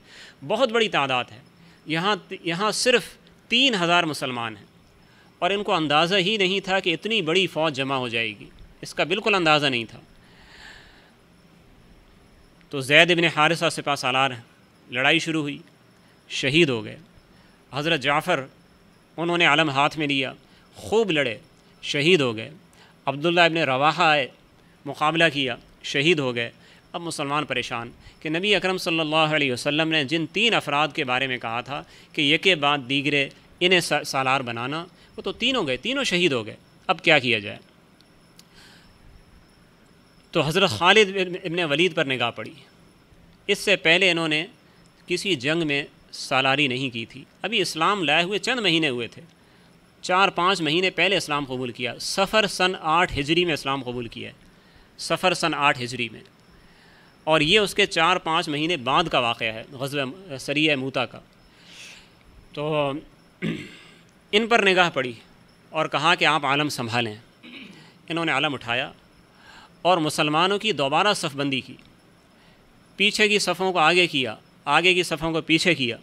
بہت بڑی تعداد ہے۔ یہاں صرف 3000 مسلمان ہیں، اور ان کو اندازہ ہی نہیں تھا کہ اتنی بڑی فوج جمع ہو جائے گی، اس کا بالکل اندازہ نہیں تھا۔ تو زید بن حارثہ سپہ سالار ہیں، لڑائی شروع ہوئی، شہید ہو گئے۔ حضرت جعفر انہوں نے علم ہاتھ میں لیا، خوب لڑے، شہید ہو گئے۔ عبداللہ ابن رواحہ آئے، مقابلہ کیا، شہید ہو گئے۔ اب مسلمان پریشان کہ نبی اکرم صلی اللہ علیہ وسلم نے جن 3 افراد کے بارے میں کہا تھا کہ یکے بعد دیگرے انہیں سالار بنانا، وہ تو 3 ہو گئے، تینوں شہید ہو گئے، اب کیا کیا جائے؟ تو حضرت خالد ابن ولید پر نگاہ پڑی۔ اس سے پہلے انہوں نے کسی جنگ میں سالاری نہیں کی تھی، ابھی اسلام لائے ہوئے چند مہینے ہوئے تھے، 4-5 مہینے پہلے اسلام قبول کیا، صفر سن 8 ہجری میں اسلام قبول کیا ہے، صفر سن 8 ہجری میں، اور یہ اس کے 4-5 مہینے بعد کا واقعہ ہے، غزوہ سریہ موتا کا۔ تو ان پر نگاہ پڑی اور کہا کہ آپ عالم سنبھالیں۔ انہوں نے عالم اٹھایا اور مسلمانوں کی دوبارہ صف بندی کی، پیچھے کی صفوں کو آگے کیا، آگے کی صفوں کو پیچھے کیا،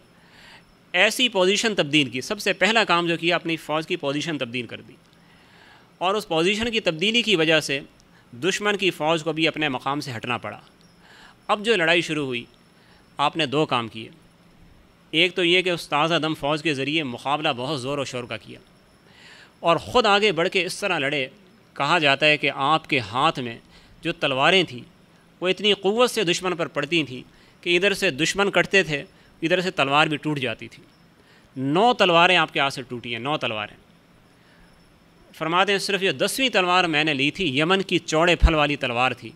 ایسی پوزیشن تبدیل کی۔ سب سے پہلا کام جو کیا، اپنی فوج کی پوزیشن تبدیل کر دی، اور اس پوزیشن کی تبدیلی کی وجہ سے دشمن کی فوج کو بھی اپنے مقام سے ہٹنا پڑا۔ اب جو لڑائی شروع ہوئی، آپ نے 2 کام کیے۔ ایک تو یہ کہ اس تازہ دم فوج کے ذریعے مقابلہ بہت زور و شور کا کیا، اور خود آگے بڑھ کے اس طرح لڑے، کہا جاتا ہے کہ آپ کے ہاتھ میں جو تلواریں تھیں وہ اتنی قوت سے دشمن پر پڑتی تھیں کہ ادھر سے دشمن کٹتے تھے، ادھر سے تلوار بھی ٹوٹ جاتی تھی۔ 9 تلواریں آپ کے ہاتھ سے ٹوٹی ہیں، 9 تلواریں۔ فرماتے ہیں صرف یہ 10ویں تلوار میں نے لی تھی، یمن کی چوڑے پھل والی تلوار تھی،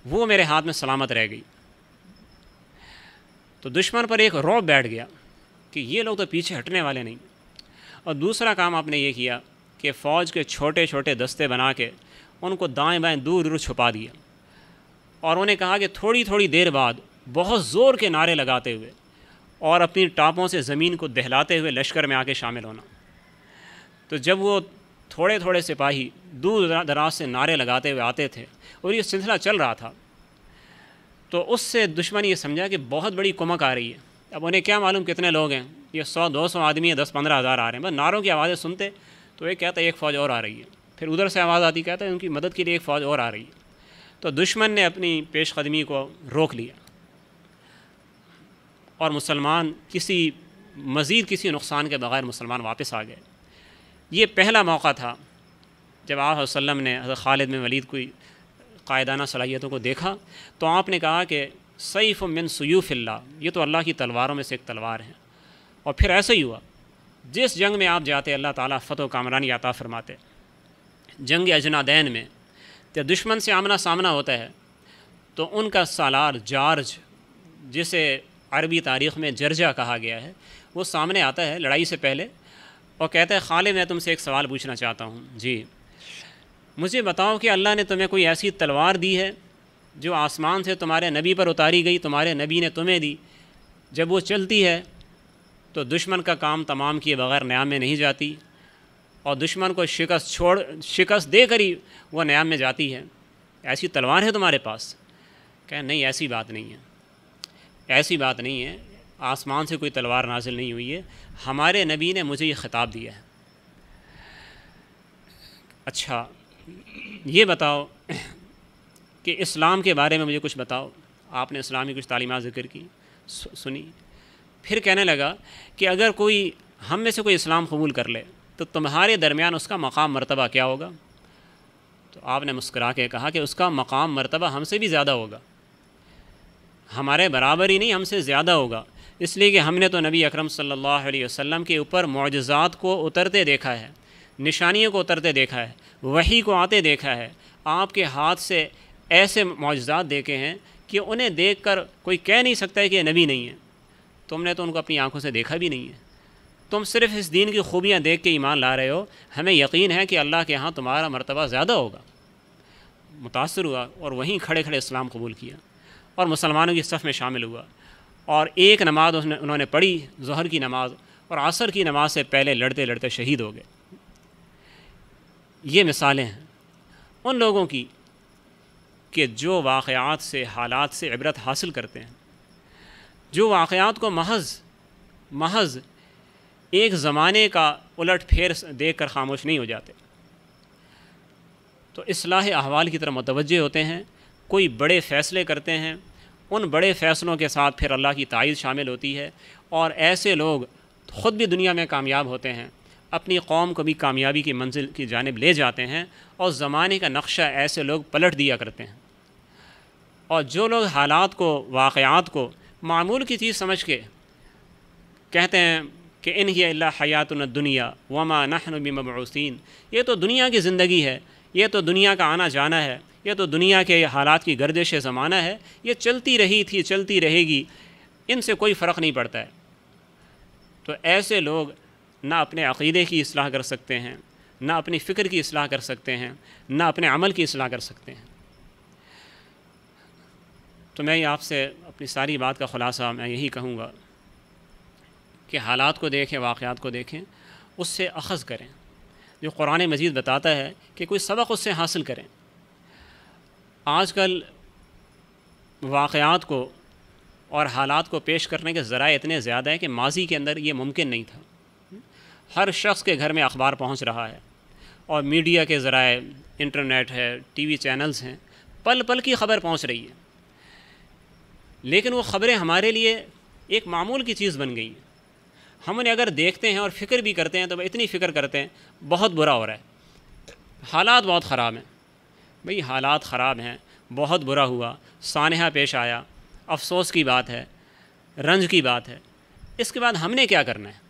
وہ میرے ہاتھ میں سلامت رہ گئی۔ تو دشمن پر ایک رعب بیٹھ گیا کہ یہ لوگ تو پیچھے ہٹنے والے نہیں۔ اور دوسرا کام آپ نے یہ کیا کہ فوج کے چھوٹے چھوٹے دستے بنا کے ان کو دائیں بائیں دور دور چھپا دیا، اور انہیں کہا کہ تھوڑی تھوڑی دیر بعد بہت زور کے نعرے لگاتے ہوئے اور اپنی ٹاپوں سے زمین کو دہلاتے ہوئے لشکر میں آ کے شامل ہونا۔ تو جب وہ تھوڑے تھوڑے سپاہی دور دراز سے نعرے لگاتے ہوئے آتے تھے اور یہ سلسلہ چل رہا تھا، تو اس سے دشمن یہ سمجھا کہ بہت بڑی کمک آ رہی ہے۔ اب انہیں کیا معلوم کتنے لوگ ہیں، یہ 100-200 آدمی ہیں، 10-15 ہزار آ رہے ہیں، بس نعروں کی آوازیں سنتے تو ایک کہتا ہے ایک فوج اور آ رہی ہے، پھر ادھر سے آواز آتی، کہتا ہے ان کی مدد کے لیے ایک فوج اور آ رہی ہے۔ تو دشمن نے اپنی پیش قدمی کو روک لیا، اور مسلمان مزید کسی نقصان کے بغیر مسلمان واپس آ گئے۔ یہ پہلا موقع تھا جب آپ صلی اللہ علیہ وسلم نے حضرت خالد بن ولید کی قائدانہ صلاحیتوں کو دیکھا، تو آپ نے کہا کہ سیف من سیوف اللہ، یہ تو اللہ کی تلواروں میں سے ایک تلوار ہے۔ اور پھر ایسا ہی ہوا، جس جنگ میں آپ جاتے اللہ تعالیٰ فتح و کامرانی عطا فرماتے۔ جنگ اجنادین میں جب دشمن سے آمنا سامنا ہوتا ہے تو ان کا سالار جارج، جسے عربی تاریخ میں جرجا کہا گیا ہے، وہ سامنے آتا ہے لڑائی سے پہلے اور کہتا ہے خالد میں تم سے ایک سوال پوچھنا چاہتا ہوں، جی مجھے بتاؤ کہ اللہ نے تمہیں کوئی ایسی تلوار دی ہے جو آسمان سے تمہارے نبی پر اتاری گئی، تمہارے نبی نے تمہیں دی، جب وہ چلتی ہے تو دشمن کا کام تمام کیے بغیر نیام میں نہیں جاتی، اور دشمن کو شکست دے کر ہی وہ نیام میں جاتی ہے، ایسی تلوار ہے تمہارے پاس؟ کہ نہیں ایسی بات نہیں ہے، ایسی بات نہیں ہے، آسمان سے کوئی تلوار نازل نہیں ہوئی ہے، ہمارے نبی نے مجھے یہ خطاب دیا ہے۔ اچھا یہ بتاؤ کہ اسلام کے بارے میں مجھے کچھ بتاؤ۔ آپ نے اسلامی کچھ تعلیمات ذکر کی، سنی، پھر کہنے لگا کہ اگر کوئی ہم میں سے کوئی اسلام قبول کر لے تو تمہارے درمیان اس کا مقام مرتبہ کیا ہوگا؟ تو آپ نے مسکرا کے کہا کہ اس کا مقام مرتبہ ہم سے بھی زیادہ ہوگا، ہمارے برابر ہی نہیں، ہم سے زیادہ ہوگا، اس لیے کہ ہم نے تو نبی اکرم صلی اللہ علیہ وسلم کے اوپر معجزات کو اترتے دیکھا ہے، نشانیوں کو اترتے دیکھا ہے، وحی کو آتے دیکھا ہے، آپ کے ہاتھ سے ایسے معجزات دیکھے ہیں کہ انہیں دیکھ کر کوئی کہہ نہیں سکتا ہے کہ یہ نبی نہیں ہے۔ تم نے تو ان کو اپنی آنکھوں سے دیکھا بھی نہیں ہے، تم صرف اس دین کی خوبیاں دیکھ کے ایمان لا رہے ہو، ہمیں یقین ہے کہ اللہ کے ہاں تمہارا مرتبہ زیادہ ہوگا۔ متاثر ہوا اور وہیں کھڑے کھڑے اسلام قبول کیا اور مسلمانوں کی صف میں شامل ہوا، اور ایک نماز انہوں نے پڑھی، ظہر کی نماز، اور عصر کی نماز سے پہلے لڑتے لڑتے شہید ہو گئے۔ یہ مثالیں ہیں ان لوگوں کی کہ جو واقعات سے، حالات سے عبرت حاصل کرتے ہیں، جو واقعات کو محض ایک زمانے کا الٹ پھیر دیکھ کر خاموش نہیں ہو جاتے، تو اصلاح احوال کی طرف متوجہ ہوتے ہیں، کوئی بڑے فیصلے کرتے ہیں، ان بڑے فیصلوں کے ساتھ پھر اللہ کی تائید شامل ہوتی ہے، اور ایسے لوگ خود بھی دنیا میں کامیاب ہوتے ہیں، اپنی قوم کو بھی کامیابی کی منزل کی جانب لے جاتے ہیں، اور زمانے کا نقشہ ایسے لوگ پلٹ دیا کرتے ہیں۔ اور جو لوگ حالات کو، واقعات کو معمول کی چیز سمجھ کے کہتے ہیں کہ ان ہی الا حیاتنا الدنیا وما نحن بمبعوثین، یہ تو دنیا کی زندگی ہے، یہ تو دنیا کا آنا جانا ہے، یہ تو دنیا کے حالات کی گردش زمانہ ہے، یہ چلتی رہی تھی، چلتی رہے گی، ان سے کوئی فرق نہیں پڑتا ہے۔ تو ایسے لوگ نہ اپنے عقیدے کی اصلاح کر سکتے ہیں، نہ اپنی فکر کی اصلاح کر سکتے ہیں، نہ اپنے عمل کی اصلاح کر سکتے ہیں۔ تو میں آپ سے اپنی ساری بات کا خلاصہ میں یہی کہوں گا کہ حالات کو دیکھیں، واقعات کو دیکھیں، اس سے اخذ کریں، جو قرآن مجید بتاتا ہے کہ کوئی سبق اس سے حاصل کریں۔ آج کل واقعات کو اور حالات کو پیش کرنے کے ذرائع اتنے زیادہ ہیں کہ ماضی کے اندر یہ ممکن نہیں تھا۔ ہر شخص کے گھر میں اخبار پہنچ رہا ہے، اور میڈیا کے ذرائع، انٹرنیٹ ہے، ٹی وی چینلز ہیں، پل پل کی خبر پہنچ رہی ہے، لیکن وہ خبریں ہمارے لیے ایک معمول کی چیز بن گئی ہیں۔ ہم انہیں اگر دیکھتے ہیں اور فکر بھی کرتے ہیں تو اتنی فکر کرتے ہیں بہت برا ہو رہا ہے، حالات بہت خراب ہیں۔ بھئی حالات خراب ہیں، بہت برا ہوا، سانحہ پیش آیا، افسوس کی بات ہے، رنج کی بات ہے، اس کے بعد ہم نے کیا کرنا ہے؟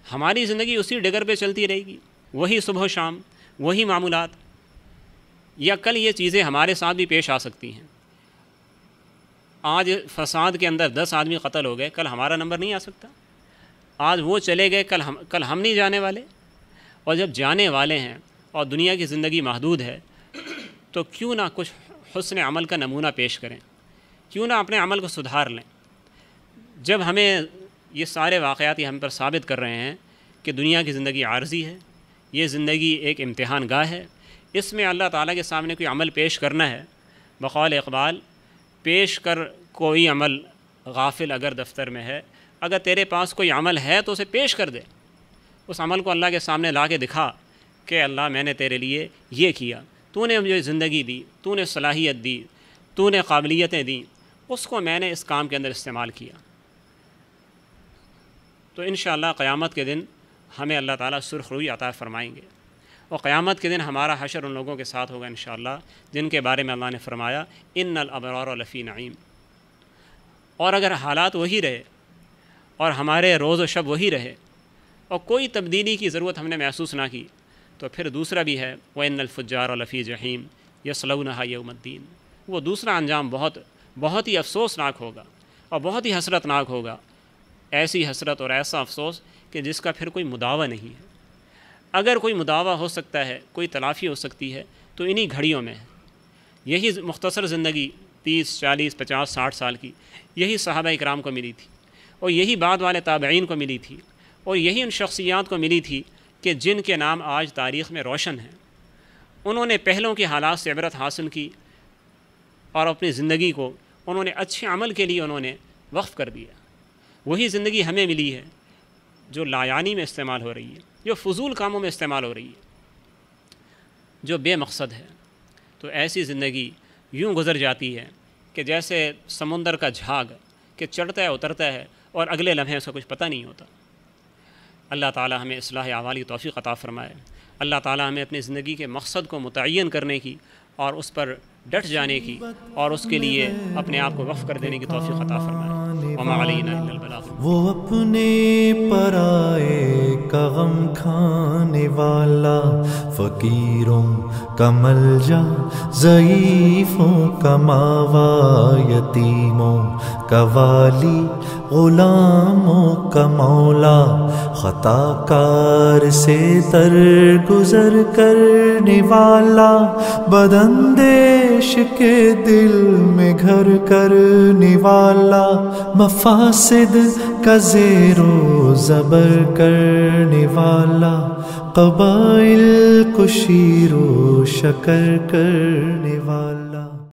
ہماری زندگی اسی ڈگر پہ چلتی رہے گی، وہی صبح و شام، وہی معمولات، یا کل یہ چیزیں ہمارے ساتھ بھی پیش آ سکتی ہیں۔ آج فساد کے اندر 10 آدمی قتل ہو گئے، کل ہمارا نمبر نہیں آ سکتا؟ آج وہ چلے گئے، کل ہم نہیں جانے والے؟ اور جب جانے والے ہیں اور دنیا کی زندگی محدود ہے، تو کیوں نہ کچھ حسن عمل کا نمونہ پیش کریں، کیوں نہ اپنے عمل کو سدھار لیں۔ جب ہمیں یہ سارے واقعات ہم پر ثابت کر رہے ہیں کہ دنیا کی زندگی عارضی ہے، یہ زندگی ایک امتحان گاہ ہے، اس میں اللہ تعالیٰ کے سامنے کوئی عمل پیش کرنا ہے، بقول اقبال، پیش کر کوئی عمل غافل اگر دفتر میں ہے، اگر تیرے پاس کوئی عمل ہے تو اسے پیش کر دے، اس عمل کو اللہ کے سامنے لا کے دکھا کہ اللہ میں نے تیرے لیے یہ کیا، تو نے مجھے زندگی دی، تو نے صلاحیت دی، تو نے قابلیتیں دیں، اس کو میں نے اس کام کے اندر استعمال کیا۔ تو انشاءاللہ قیامت کے دن ہمیں اللہ تعالیٰ سرخ روئی عطا فرمائیں گے، اور قیامت کے دن ہمارا حشر ان لوگوں کے ساتھ ہوگا انشاءاللہ جن کے بارے میں اللہ نے فرمایا ان الابرار لفی نعیم۔ اور اگر حالات وہی رہے اور ہمارے روز و شب وہی رہے اور کوئی تبدیلی کی ضرورت ہم نے محسوس نہ کی، تو پھر دوسرا بھی ہے وَإِنَّ الْفُجَّارَ لَفِي جَحِيمٍ يَصْلَوْنَهَا يَوْمَ الدِّينِ، وہ دوسرا انجام بہت ہی افسوسناک ہوگا اور بہت ہی حسرتناک ہوگا، ایسی حسرت اور ایسا افسوس کہ جس کا پھر کوئی مداوع نہیں ہے۔ اگر کوئی مداوع ہو سکتا ہے، کوئی تلافی ہو سکتی ہے تو انہی گھڑیوں میں ہے۔ یہی مختصر زندگی 30، 40، 50، 60 سال کی یہی صحابہ اکرام کو ملی تھی، اور یہی بعد والے تابعین کو ملی تھی، اور یہی ان شخصیات کو ملی تھی کہ جن کے نام آج تاریخ میں روشن ہیں۔ انہوں نے پہلوں کے حالات سے عبرت حاصل کی اور اپنی زندگی کو انہوں نے اچھے عمل کے لیے انہوں نے وقف کر دیا۔ وہی زندگی ہمیں ملی ہے جو لایانی میں استعمال ہو رہی ہے، جو فضول کاموں میں استعمال ہو رہی ہے، جو بے مقصد ہے۔ تو ایسی زندگی یوں گزر جاتی ہے کہ جیسے سمندر کا جھاگ کہ چڑھتا ہے اترتا ہے اور اگلے لمحے اس کا کچھ پتہ نہیں ہوتا۔ اللہ تعالی ہمیں اصلاح اعمال کی توفیق عطا فرمائے، اللہ تعالی ہمیں اپنی زندگی کے مقصد کو متعین کرنے کی اور اس پر ڈٹ جانے کی اور اس کے لیے اپنے آپ کو وقف کر دینے کی توفیق عطا فرمائے۔ وما علینا الا البلاغ۔ وہ اپنے پرائے کا غم کھانے والا، فقیروں کا ملجا، ضعیفوں کا ماوا، یتیموں کا والی، غلاموں کا مولا، خطا کار سے درگزر کرنے والا، بداندیش کے دل میں گھر کرنے والا، مفاسد کا زیر و زبر کرنے والا، قبائل کو شیر و شکر کرنے والا۔